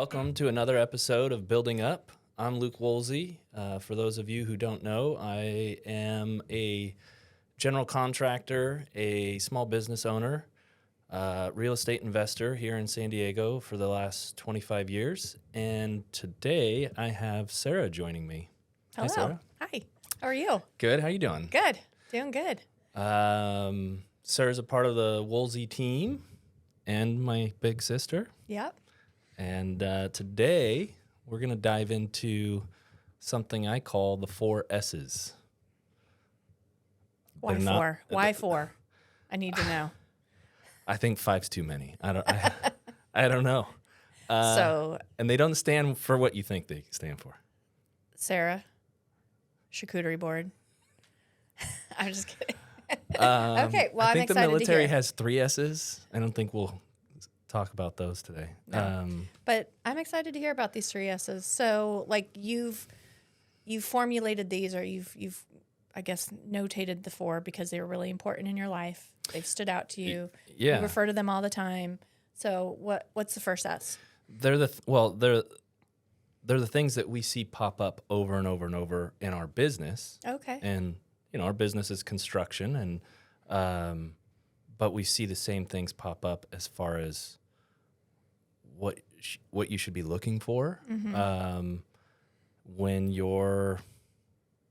welcome to another episode of Building Up. I'm Luke Woolsey. For those of you who don't know, I am a general contractor, a small business owner, real estate investor here in San Diego for the last 25 years. And today I have Sarah joining me. Hello. Hi, Sarah. Hi. How are you? Good. How you doing? Good. Doing good. Sarah's a part of the Woolsey team and my big sister. Yep. And today we're going to dive into something I call the 4 S's. Why They're not- 4? Why 4? I need to know. I think 5's too many. I don't know. And they don't stand for what you think they stand for. Sarah, charcuterie board. I'm just kidding. Okay, well, I I'm think the excited military to hear. has 3 S's. I don't think we'll talk about those today. No. But I'm excited to hear about these 3 S's. So, like, you've formulated these, or you've I guess notated the 4 because they were really important in your life. They've stood out to you. Yeah. You refer to them all the time. So, what's the first S? They're the things that we see pop up over and over and over in our business. Okay. And our business is construction, and but we see the same things pop up as far as what you should be looking for when you're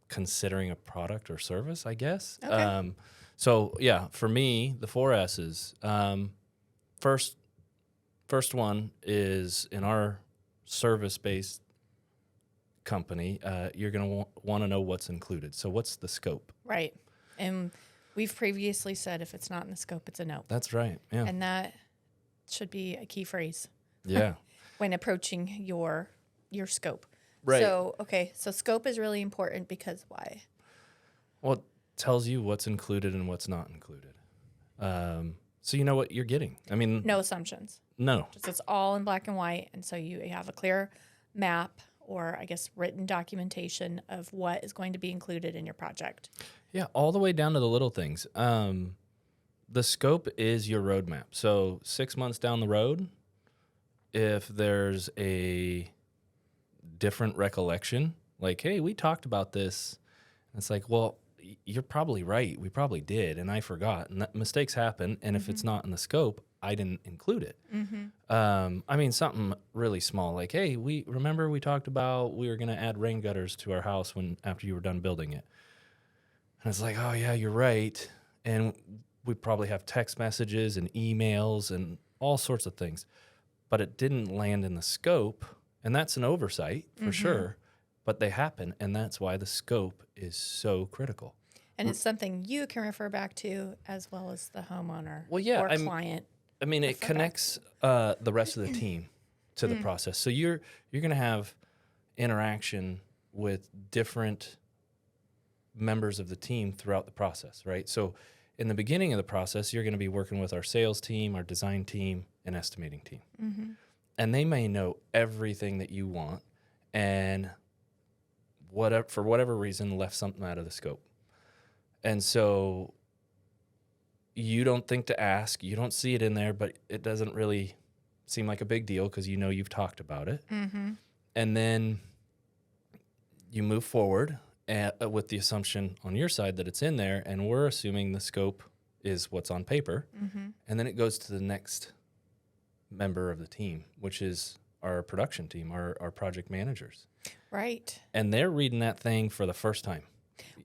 considering a product or service, I guess. Okay. So yeah, for me, the 4 S's. First one is in our service-based company. You're going to want to know what's included. So what's the scope? Right. And we've previously said if it's not in the scope, it's a no. That's right. Yeah. And that should be a key phrase Yeah. when approaching your scope. Right. So, okay, so scope is really important because why? Well, it tells you what's included and what's not included. So you know what you're getting. I mean, No assumptions. no. Just it's all in black and white. And so you have a clear map or I guess written documentation of what is going to be included in your project. Yeah, all the way down to the little things. The scope is your roadmap. So 6 months down the road, if there's a different recollection, like, hey, we talked about this, and it's like, well, you're probably right. We probably did, and I forgot. And that mistakes happen, and if it's not in the scope, I didn't include it. I mean, something really small, like, hey, we talked about we were going to add rain gutters to our house after you were done building it. And it's like, oh, yeah, you're right. And we probably have text messages and emails and all sorts of things. But it didn't land in the scope, and that's an oversight for sure. But they happen, and that's why the scope is so critical. And it's something you can refer back to as well as the homeowner Well, yeah, or client. I mean, it refer back. connects the rest of the team to the process. So you're going to have interaction with different members of the team throughout the process, right? So in the beginning of the process, you're going to be working with our sales team, our design team, and estimating team. And they may know everything that you want, and for whatever reason, left something out of the scope. And so you don't think to ask, you don't see it in there, but it doesn't really seem like a big deal because you've talked about it. And then you move forward with the assumption on your side that it's in there, and we're assuming the scope is what's on paper. And then it goes to the next member of the team, which is our production team, our project managers. Right. And they're reading that thing for the first time.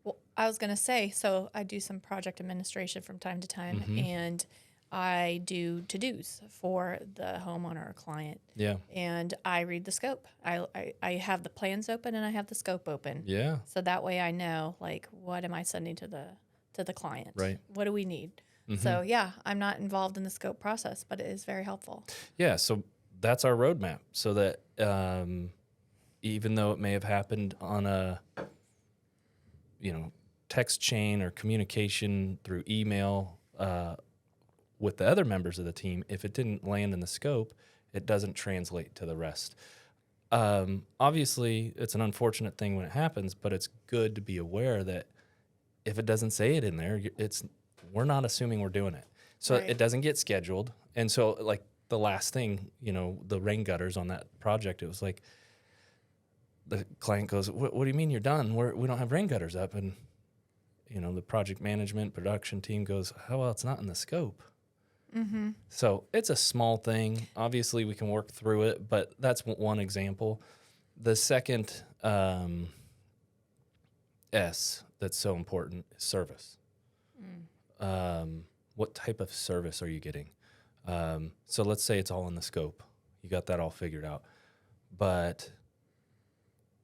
Well, I was going to say, so I do some project administration from time to time, and I do to-dos for the homeowner or client. Yeah. And I read the scope. I have the plans open and I have the scope open. Yeah. So that way I know, like, what am I sending to the client? Right. What do we need? So, yeah, I'm not involved in the scope process, but it is very helpful. Yeah. So that's our roadmap, so that even though it may have happened on a text chain or communication through email with the other members of the team, if it didn't land in the scope, it doesn't translate to the rest. Obviously, it's an unfortunate thing when it happens, but it's good to be aware that if it doesn't say it in there, we're not assuming we're doing it. So Right. it doesn't get scheduled. And so, like, the last thing, the rain gutters on that project, it was like the client goes, what do you mean you're done? We don't have rain gutters up. And, the project management production team goes, oh, well, it's not in the scope. Mm-hmm. So it's a small thing. Obviously, we can work through it, but that's one example. The second S that's so important is service. What type of service are you getting? So let's say it's all in the scope. You got that all figured out. But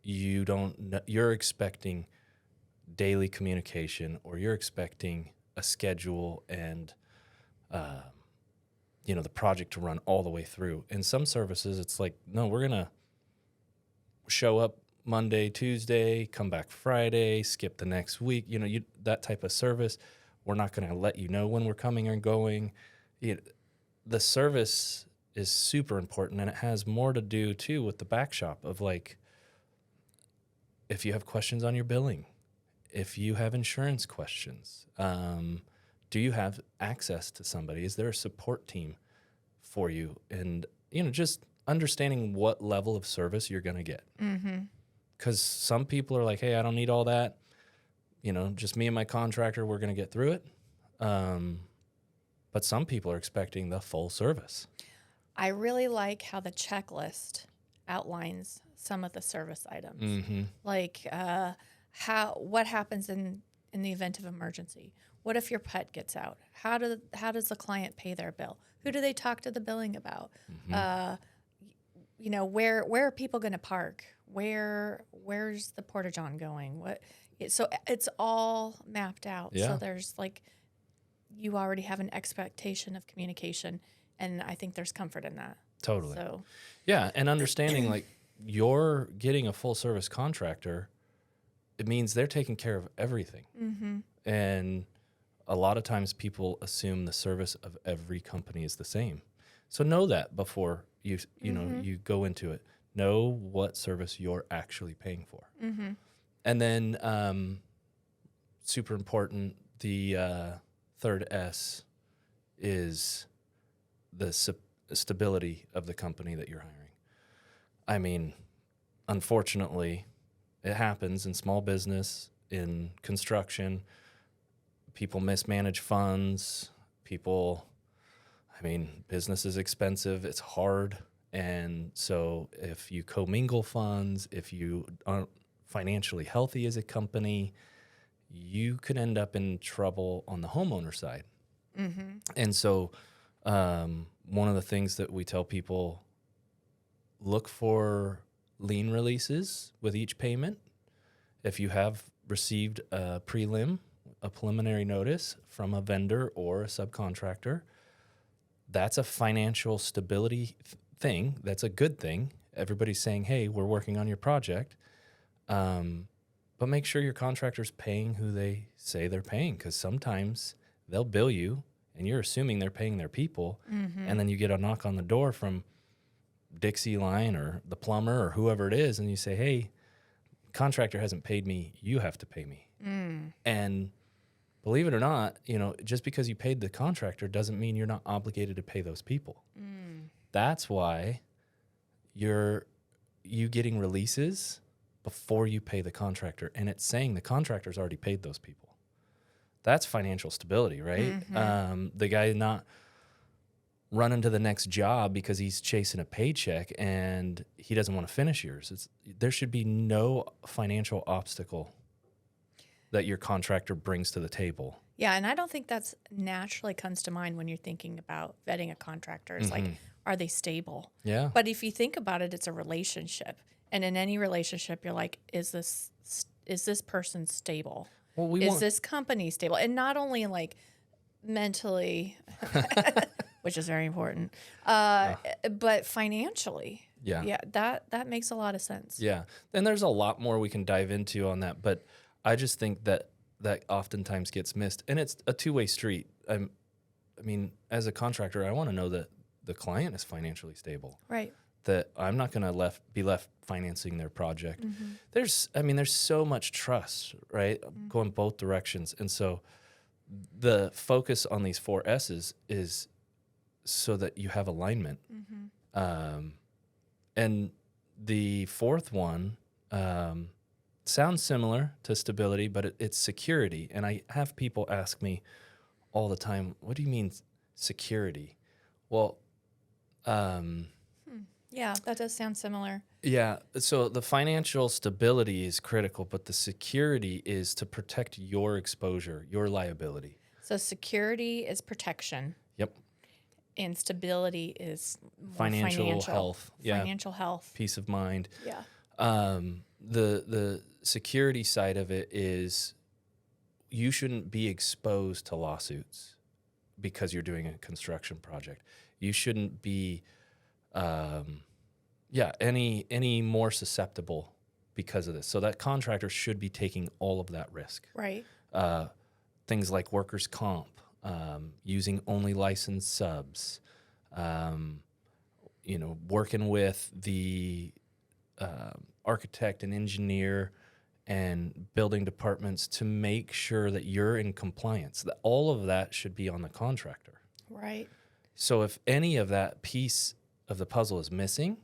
you're expecting daily communication, or you're expecting a schedule and the project to run all the way through. In some services, it's like, no, we're going to show up Monday, Tuesday, come back Friday, skip the next week. That type of service, we're not going to let you know when we're coming or going. The service is super important, and it has more to do, too, with the back shop of, like, if you have questions on your billing, if you have insurance questions, do you have access to somebody? Is there a support team for you? And, just understanding what level of service you're going to get. Because some people are like, hey, I don't need all that. Just me and my contractor, we're going to get through it. But some people are expecting the full service. I really like how the checklist outlines some of the service items. Mm-hmm. Like what happens in the event of emergency? What if your pet gets out? How does the client pay their bill? Who do they talk to the billing about? Mm-hmm. Where are people going to park? Where's the porta-john going? So it's all mapped out. Yeah. So there's you already have an expectation of communication, and I think there's comfort in that. Totally. So yeah, and understanding like you're getting a full service contractor, it means they're taking care of everything. Mm-hmm. And a lot of times people assume the service of every company is the same. So know that before you you go into it. Know what service you're actually paying for. Mm-hmm. And then super important, the third S is the stability of the company that you're hiring. I mean, unfortunately, it happens in small business, in construction. People mismanage funds. Business is expensive. It's hard. And so if you commingle funds, if you aren't financially healthy as a company, you could end up in trouble on the homeowner side. Mm-hmm. And so one of the things that we tell people, look for lien releases with each payment. If you have received a preliminary notice from a vendor or a subcontractor, that's a financial stability thing. That's a good thing. Everybody's saying, hey, we're working on your project. But make sure your contractor's paying who they say they're paying, because sometimes they'll bill you and you're assuming they're paying their people. Mm-hmm. And then you get a knock on the door from Dixie Line or the plumber or whoever it is, and you say, hey, contractor hasn't paid me, you have to pay me. And believe it or not, just because you paid the contractor doesn't mean you're not obligated to pay those people. That's why you getting releases before you pay the contractor, and it's saying the contractor's already paid those people. That's financial stability, right? Mm-hmm. The guy not running to the next job because he's chasing a paycheck and he doesn't want to finish yours. There should be no financial obstacle that your contractor brings to the table. Yeah, and I don't think that's naturally comes to mind when you're thinking about vetting a contractor. It's like, are they stable? Yeah. But if you think about it, it's a relationship. And in any relationship, you're like, is this person stable? Well, is this company stable? And not only like mentally, which is very important, but financially. Yeah. Yeah, that makes a lot of sense. Yeah. And there's a lot more we can dive into on that, but I just think that oftentimes gets missed. And it's a two-way street. As a contractor, I want to know that the client is financially stable. Right. That I'm not going to be left financing their project. There's so much trust, right? Going both directions. And so the focus on these 4 S's is so that you have alignment. And the fourth one sounds similar to stability, but it's security. And I have people ask me all the time, what do you mean security? Well, Yeah, that does sound similar. yeah. So the financial stability is critical, but the security is to protect your exposure, your liability. So security is protection, Yep. and stability is more Financial health. Yeah. Financial health. Peace of mind. Yeah. The security side of it is you shouldn't be exposed to lawsuits because you're doing a construction project. You shouldn't be, any more susceptible because of this. So that contractor should be taking all of that risk. Right. Things like workers' comp, using only licensed subs, working with the architect and engineer and building departments to make sure that you're in compliance. That all of that should be on the contractor. Right. So if any of that piece of the puzzle is missing,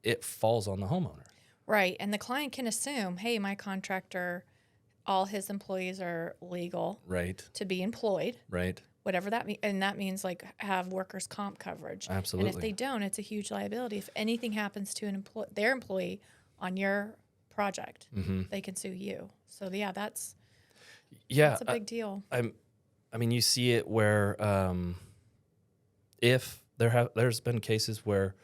it falls on the homeowner. Right. And the client can assume, hey, my contractor, all his employees are legal Right. to be employed, Right. whatever that means. And that means like have workers' comp coverage. Absolutely. And if they don't, it's a huge liability. If anything happens to their employee on your project, they can sue you. So yeah, that's a big deal. I mean, you see it where if there's been cases where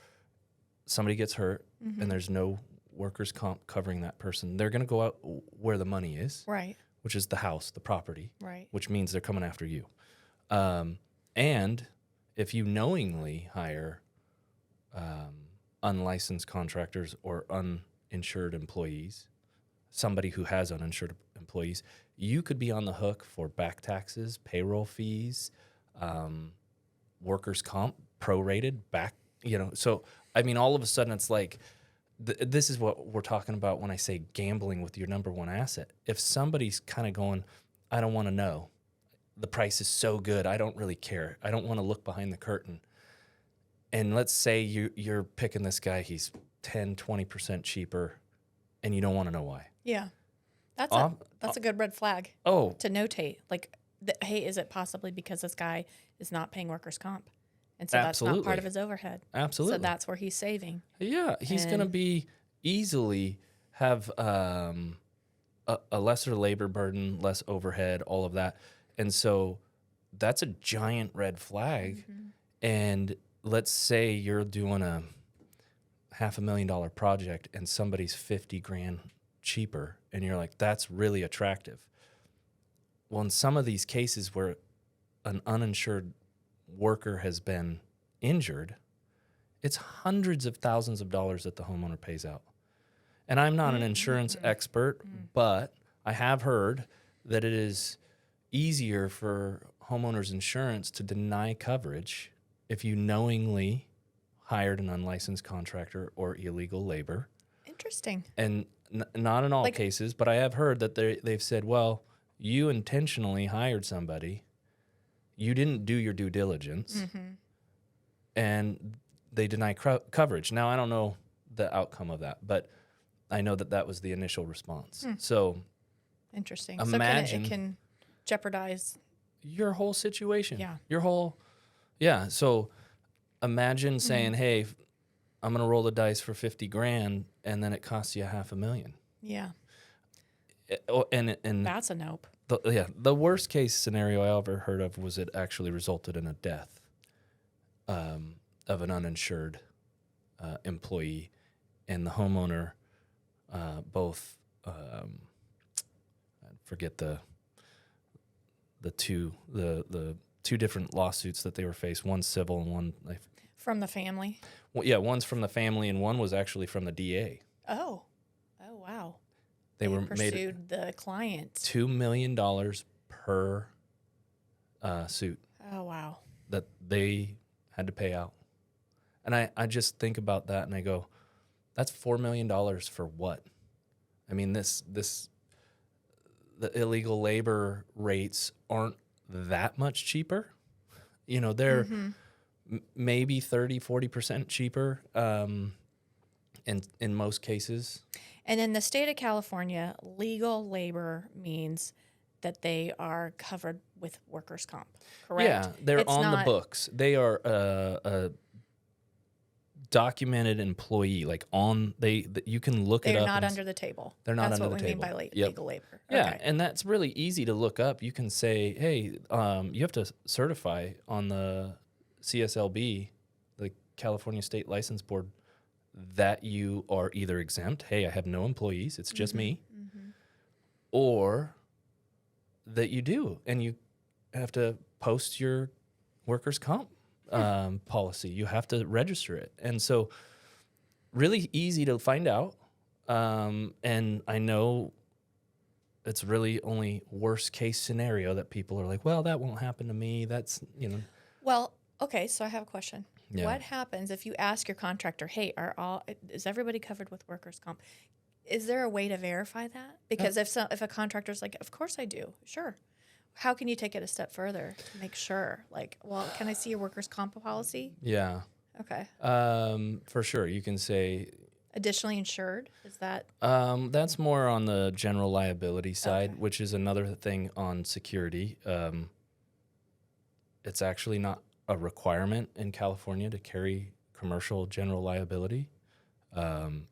somebody gets hurt and there's no workers' comp covering that person, they're going to go out where the money is, Right. which is the house, the property, Right. which means they're coming after you. And if you knowingly hire unlicensed contractors or uninsured employees, somebody who has uninsured employees, you could be on the hook for back taxes, payroll fees, workers' comp, prorated back, So, I mean, all of a sudden it's like, this is what we're talking about when I say gambling with your number one asset. If somebody's kind of going, I don't want to know, the price is so good, I don't really care. I don't want to look behind the curtain. And let's say you're picking this guy, he's 10, 20% cheaper, and you don't want to know why. Yeah. That's a good red flag Oh, to notate. Like, hey, is it possibly because this guy is not paying workers' comp? And so that's not part of his overhead. absolutely. So that's where he's saving. Yeah, he's going to be easily have a lesser labor burden, less overhead, all of that. And so that's a giant red flag. And let's say you're doing a $500,000 project and somebody's $50,000 cheaper, and you're like, that's really attractive. Well, in some of these cases where an uninsured worker has been injured, it's hundreds of thousands of dollars that the homeowner pays out. And I'm not an insurance expert, but I have heard that it is easier for homeowners insurance to deny coverage if you knowingly hired an unlicensed contractor or illegal labor. Interesting. And not in all cases, but I have heard that they've said, well, you intentionally hired somebody, you didn't do your due diligence, and they deny coverage. Now, I don't know the outcome of that, but I know that was the initial response. So Interesting. Imagine so it can jeopardize your whole situation. Yeah. Your whole, yeah. So imagine saying, hey, I'm going to roll the dice for $50,000, and then it costs you $500,000. Yeah. And That's a nope. The worst case scenario I ever heard of was it actually resulted in a death of an uninsured employee, and the homeowner both I forget the two different lawsuits that they were faced. One civil and one From the family. one's from the family and one was actually from the DA. Oh wow. They were pursued the client. $2 million per suit Oh wow. that they had to pay out. And I just think about that and I go, that's $4 million for what? I mean, the illegal labor rates aren't that much cheaper. They're maybe 30-40% cheaper in most cases. And in the state of California, legal labor means that they are covered with workers' comp, correct? Yeah, they're It's on the not- books. They are a documented employee. Like you can look it They're up. not and under the table. They're not That's under what the we table. mean by Yep. legal labor. Yeah, Okay. and that's really easy to look up. You can say, hey, you have to certify on the CSLB, the California State License Board, that you are either exempt, hey, I have no employees, it's just me, or that you do, and you have to post your workers' comp policy. You have to register it. And so really easy to find out. And I know it's really only worst case scenario that people are like, well, that won't happen to me. That's, Well, okay, so I have a question. Yeah. What happens if you ask your contractor, hey, is everybody covered with workers' comp? Is there a way to verify that? Because if a contractor's like, of course I do, sure. How can you take it a step further to make sure? Like, well, can I see your workers' comp policy? Yeah. Okay. For sure. You can say, Additionally insured? Is that? that's more on the general liability side, Okay. which is another thing on security. It's actually not a requirement in California to carry commercial general liability.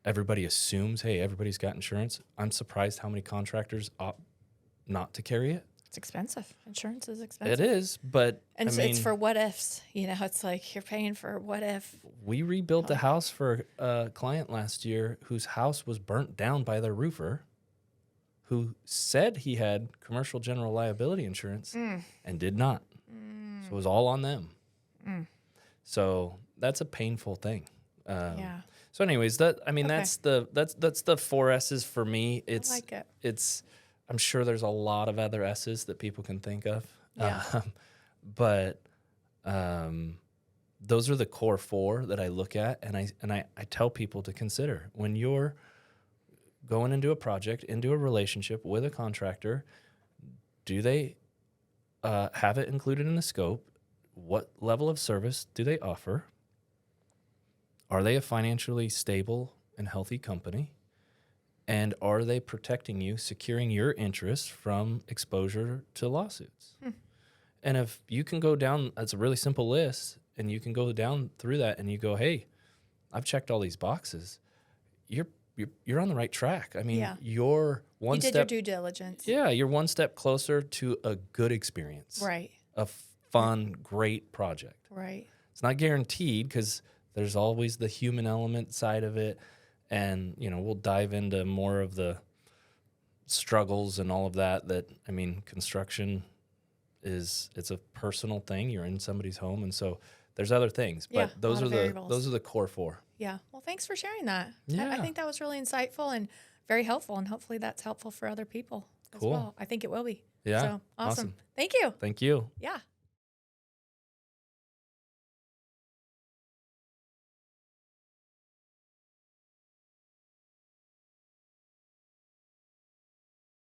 Everybody assumes, hey, everybody's got insurance. I'm surprised how many contractors opt not to carry it. It's expensive. Insurance is expensive. It is, but And I so mean, it's for what ifs. It's like you're paying for what if. we rebuilt a house for a client last year whose house was burnt down by their roofer, who said he had commercial general liability insurance and did not. So it was all on them. So that's a painful thing. Yeah. So, anyways, that's the 4 S's for me. I like it. I'm sure there's a lot of other S's that people can think of. Yeah. But those are the core 4 that I look at, and I tell people to consider when you're going into a project, into a relationship with a contractor. Do they have it included in the scope? What level of service do they offer? Are they a financially stable and healthy company? And are they protecting you, securing your interests from exposure to lawsuits? And if you can go down, that's a really simple list, and you can go down through that and you go, hey, I've checked all these boxes. You're on the right track. I mean, Yeah. you're one You did step. your due diligence. Yeah, you're one step closer to a good experience. Right. A fun, great project. Right. It's not guaranteed because there's always the human element side of it. And, we'll dive into more of the struggles and all of that. Construction it's a personal thing. You're in somebody's home. And so there's other things. Yeah, But those a are lot of variables. those are the core 4. Yeah. Well, thanks for sharing that. I Yeah. think that was really insightful and very helpful, and hopefully that's helpful for other people as Cool. well. I think it will be. Yeah. So awesome. Awesome. Thank you. Thank you. Yeah.